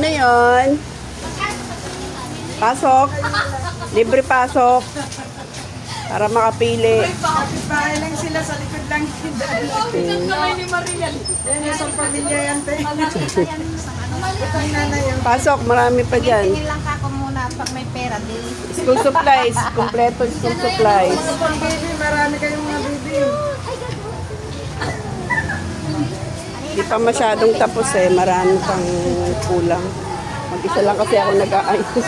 Ano yon? Pasok. Libre pasok. Para makapili. Bahay lang sila, sa likod lang. Ang kamay ni Mariel. Yan, isang pamilya yan, te. Itong nanay yun. Pasok, marami pa dyan. Tingin lang ako muna pag may pera. School supplies. Kompleto school supplies. Mga pang baby, marami kayong mga baby. Hindi pa masyadong tapos eh. Marami pang kulang. Mag-isa lang kasi ako nag-aayos.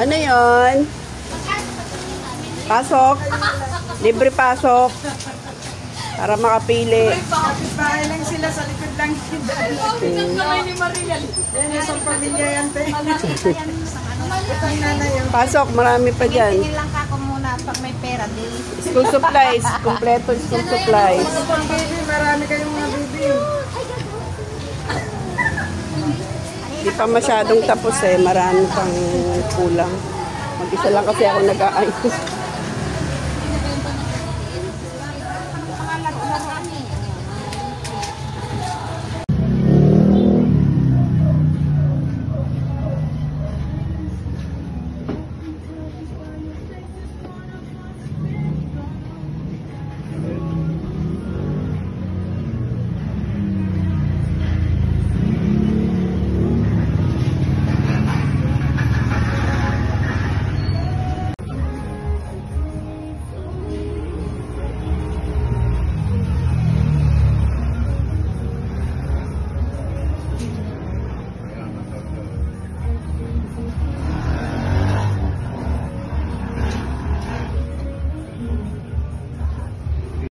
Ano yon? Pasok. Libre pasok. Para makapili. Bahay lang sila, sa likod lang. Ang kamay ni Mariel. Yan, isang pamilya yan, te. Itong nanay yun. Pasok, marami pa dyan. Tingin lang ako muna pag may pera. School supplies. Kompleto school supplies. Mga pang baby, marami kayong mga baby. Hindi pa masyadong tapos eh. Marami pang kulang. Mag-isa lang kasi ako nag-aayos.